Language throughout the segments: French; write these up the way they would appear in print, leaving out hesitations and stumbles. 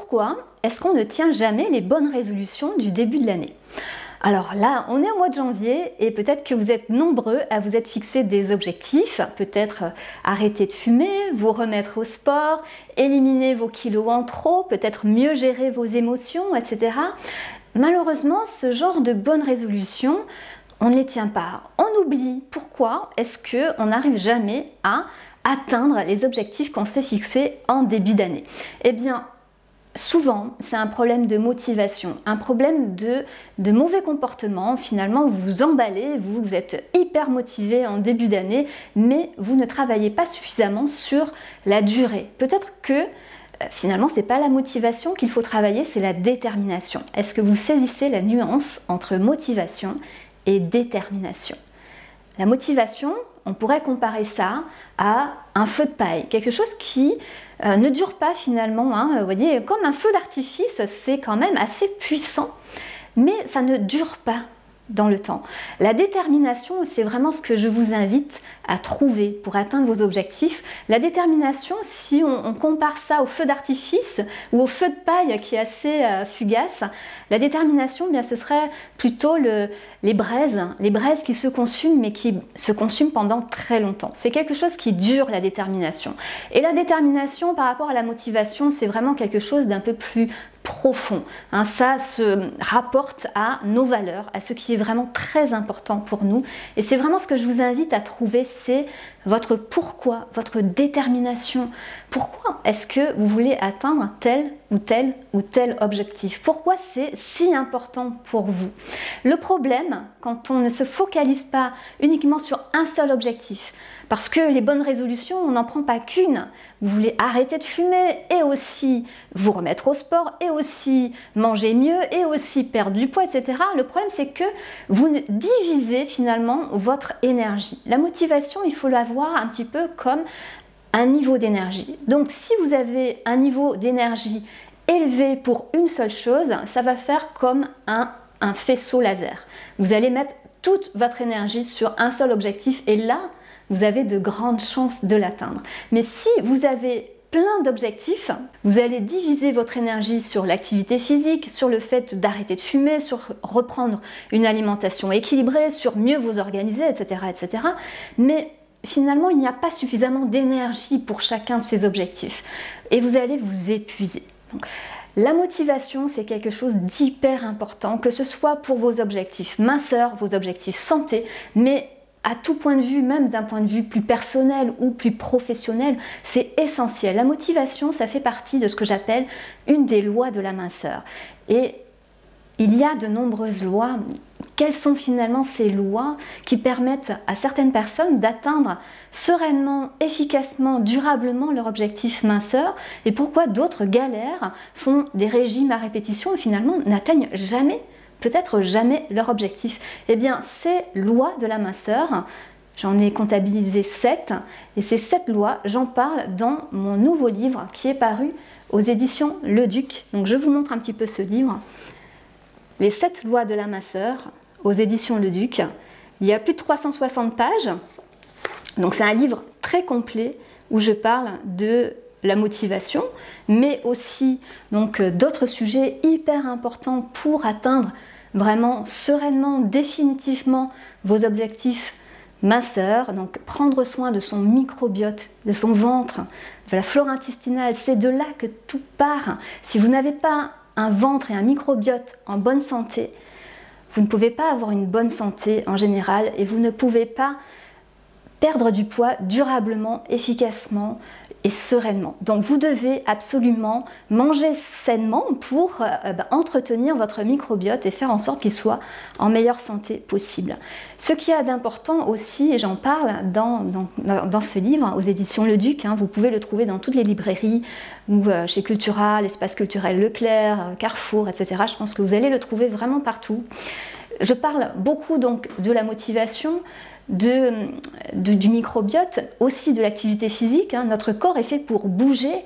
pourquoi est-ce qu'on ne tient jamais les bonnes résolutions du début de l'année? Alors là, on est au mois de janvier et peut-être que vous êtes nombreux à vous être fixé des objectifs, peut-être arrêter de fumer, vous remettre au sport, éliminer vos kilos en trop, peut-être mieux gérer vos émotions, etc. Malheureusement, ce genre de bonnes résolutions, on ne les tient pas. On oublie. Pourquoi est-ce qu'on n'arrive jamais à atteindre les objectifs qu'on s'est fixés en début d'année? Eh bien, souvent, c'est un problème de motivation, un problème de mauvais comportement. Finalement, vous vous emballez, vous êtes hyper motivé en début d'année, mais vous ne travaillez pas suffisamment sur la durée. Peut-être que finalement, ce n'est pas la motivation qu'il faut travailler, c'est la détermination. Est-ce que vous saisissez la nuance entre motivation et détermination? La motivation, on pourrait comparer ça à un feu de paille, quelque chose qui ne dure pas finalement, hein. Vous voyez, comme un feu d'artifice, c'est quand même assez puissant, mais ça ne dure pas dans le temps. La détermination, c'est vraiment ce que je vous invite à trouver pour atteindre vos objectifs. La détermination, si on compare ça au feu d'artifice ou au feu de paille qui est assez fugace, la détermination, eh bien, ce serait plutôt les braises qui se consument, mais qui se consument pendant très longtemps. C'est quelque chose qui dure, la détermination. Et la détermination par rapport à la motivation, c'est vraiment quelque chose d'un peu plus profond. Hein, ça se rapporte à nos valeurs, à ce qui est vraiment très important pour nous. Et c'est vraiment ce que je vous invite à trouver, c'est votre pourquoi, votre détermination. Pourquoi est-ce que vous voulez atteindre tel ou tel ou tel objectif? Pourquoi c'est si important pour vous? Le problème, quand on ne se focalise pas uniquement sur un seul objectif, parce que les bonnes résolutions, on n'en prend pas qu'une. Vous voulez arrêter de fumer et aussi vous remettre au sport et aussi manger mieux et aussi perdre du poids, etc. Le problème, c'est que vous divisez finalement votre énergie. La motivation, il faut la voir un petit peu comme un niveau d'énergie. Donc, si vous avez un niveau d'énergie élevé pour une seule chose, ça va faire comme un faisceau laser. Vous allez mettre toute votre énergie sur un seul objectif et là, vous avez de grandes chances de l'atteindre. Mais si vous avez plein d'objectifs, vous allez diviser votre énergie sur l'activité physique, sur le fait d'arrêter de fumer, sur reprendre une alimentation équilibrée, sur mieux vous organiser, etc., etc. Mais finalement, il n'y a pas suffisamment d'énergie pour chacun de ces objectifs et vous allez vous épuiser. Donc, la motivation, c'est quelque chose d'hyper important, que ce soit pour vos objectifs minceur, vos objectifs santé, mais à tout point de vue, même d'un point de vue plus personnel ou plus professionnel, c'est essentiel. La motivation, ça fait partie de ce que j'appelle une des lois de la minceur. Et il y a de nombreuses lois. Quelles sont finalement ces lois qui permettent à certaines personnes d'atteindre sereinement, efficacement, durablement leur objectif minceur et pourquoi d'autres galèrent, font des régimes à répétition et finalement n'atteignent jamais, peut-être jamais leur objectif? Eh bien, ces lois de la minceur, j'en ai comptabilisé 7 et ces 7 lois, j'en parle dans mon nouveau livre qui est paru aux éditions Le Duc. Donc je vous montre un petit peu ce livre. Les 7 lois de la minceur aux éditions Le Duc. Il y a plus de 360 pages. Donc c'est un livre très complet où je parle de la motivation, mais aussi donc d'autres sujets hyper importants pour atteindre vraiment sereinement, définitivement vos objectifs minceur. Donc prendre soin de son microbiote, de son ventre, de la flore intestinale, c'est de là que tout part. Si vous n'avez pas un ventre et un microbiote en bonne santé, vous ne pouvez pas avoir une bonne santé en général et vous ne pouvez pas perdre du poids durablement, efficacement et sereinement. Donc vous devez absolument manger sainement pour entretenir votre microbiote et faire en sorte qu'il soit en meilleure santé possible. Ce qu'il y a d'important aussi, et j'en parle dans ce livre aux éditions Le Duc, hein, vous pouvez le trouver dans toutes les librairies ou chez Cultura, l'espace culturel Leclerc, Carrefour, etc. Je pense que vous allez le trouver vraiment partout. Je parle beaucoup donc de la motivation, du microbiote, aussi de l'activité physique. Hein. Notre corps est fait pour bouger.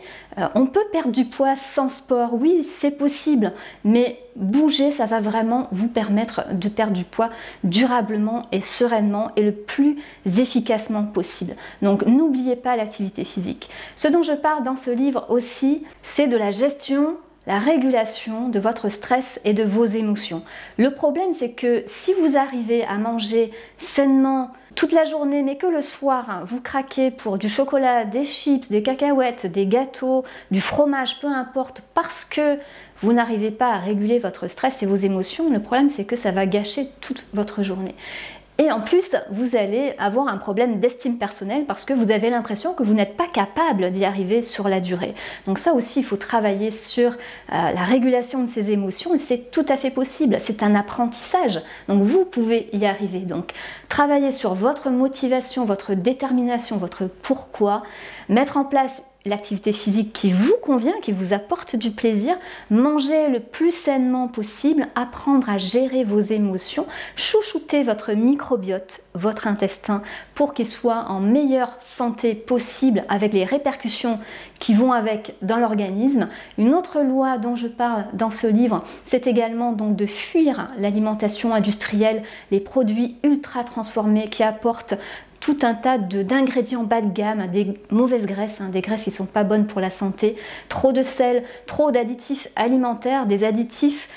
On peut perdre du poids sans sport, oui, c'est possible, mais bouger, ça va vraiment vous permettre de perdre du poids durablement et sereinement et le plus efficacement possible. Donc n'oubliez pas l'activité physique. Ce dont je parle dans ce livre aussi, c'est de la gestion la régulation de votre stress et de vos émotions. Le problème, c'est que si vous arrivez à manger sainement toute la journée, mais que le soir, vous craquez pour du chocolat, des chips, des cacahuètes, des gâteaux, du fromage, peu importe, parce que vous n'arrivez pas à réguler votre stress et vos émotions, le problème, c'est que ça va gâcher toute votre journée. Et en plus, vous allez avoir un problème d'estime personnelle parce que vous avez l'impression que vous n'êtes pas capable d'y arriver sur la durée. Donc ça aussi, il faut travailler sur la régulation de ces émotions et c'est tout à fait possible. C'est un apprentissage, donc vous pouvez y arriver. Donc travailler sur votre motivation, votre détermination, votre pourquoi, mettre en place l'activité physique qui vous convient, qui vous apporte du plaisir, manger le plus sainement possible, apprendre à gérer vos émotions, chouchouter votre microbiote, votre intestin, pour qu'il soit en meilleure santé possible avec les répercussions qui vont avec dans l'organisme. Une autre loi dont je parle dans ce livre, c'est également donc de fuir l'alimentation industrielle, les produits ultra transformés qui apportent tout un tas d'ingrédients bas de gamme, des mauvaises graisses, des graisses qui ne sont pas bonnes pour la santé, trop de sel, trop d'additifs alimentaires, des additifs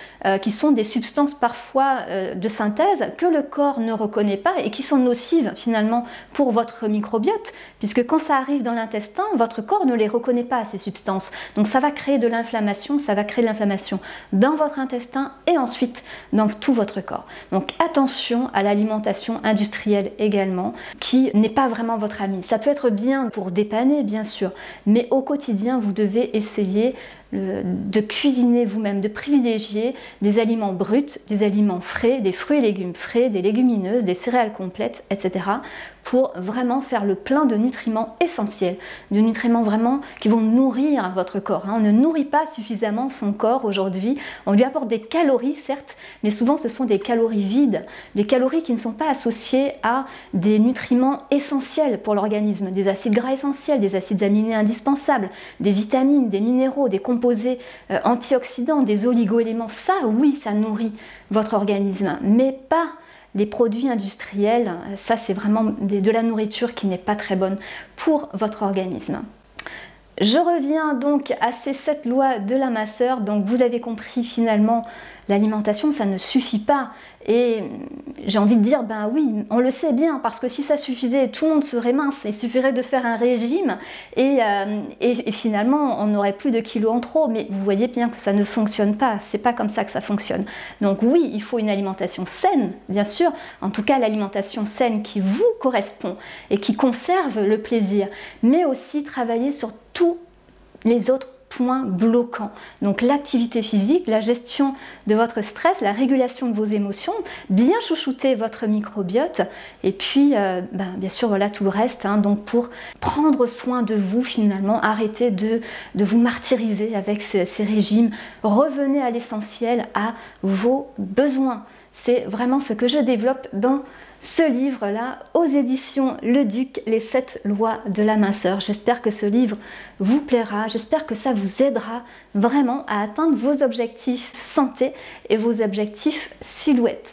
qui sont des substances parfois de synthèse que le corps ne reconnaît pas et qui sont nocives finalement pour votre microbiote, puisque quand ça arrive dans l'intestin, votre corps ne les reconnaît pas, ces substances. Donc ça va créer de l'inflammation, ça va créer de l'inflammation dans votre intestin et ensuite dans tout votre corps. Donc attention à l'alimentation industrielle également, qui n'est pas vraiment votre ami. Ça peut être bien pour dépanner, bien sûr, mais au quotidien, vous devez essayer de cuisiner vous-même, de privilégier des aliments bruts, des aliments frais, des fruits et légumes frais, des légumineuses, des céréales complètes, etc. pour vraiment faire le plein de nutriments essentiels, de nutriments vraiment qui vont nourrir votre corps. On ne nourrit pas suffisamment son corps aujourd'hui. On lui apporte des calories, certes, mais souvent ce sont des calories vides, des calories qui ne sont pas associées à des nutriments essentiels pour l'organisme, des acides gras essentiels, des acides aminés indispensables, des vitamines, des minéraux, des composés antioxydants, des oligo-éléments. Ça, oui, ça nourrit votre organisme, mais pas les produits industriels. Ça, c'est vraiment de la nourriture qui n'est pas très bonne pour votre organisme. Je reviens donc à ces 7 lois de la minceur. Donc vous l'avez compris, finalement, l'alimentation, ça ne suffit pas. Et j'ai envie de dire, ben oui, on le sait bien, parce que si ça suffisait, tout le monde serait mince. Il suffirait de faire un régime et finalement, on n'aurait plus de kilos en trop. Mais vous voyez bien que ça ne fonctionne pas. C'est pas comme ça que ça fonctionne. Donc oui, il faut une alimentation saine, bien sûr. En tout cas, l'alimentation saine qui vous correspond et qui conserve le plaisir. Mais aussi travailler sur tous les autres points bloquants. Donc l'activité physique, la gestion de votre stress, la régulation de vos émotions, bien chouchouter votre microbiote et puis bien sûr voilà tout le reste, donc pour prendre soin de vous finalement, arrêtez de vous martyriser avec ces régimes, revenez à l'essentiel, à vos besoins. C'est vraiment ce que je développe dans ce livre-là, aux éditions Le Duc, les 7 lois de la minceur. J'espère que ce livre vous plaira, j'espère que ça vous aidera vraiment à atteindre vos objectifs santé et vos objectifs silhouette.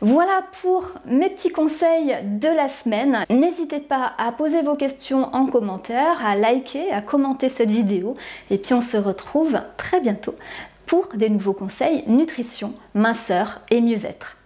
Voilà pour mes petits conseils de la semaine. N'hésitez pas à poser vos questions en commentaire, à liker, à commenter cette vidéo. Et puis on se retrouve très bientôt pour des nouveaux conseils nutrition, minceur et mieux-être.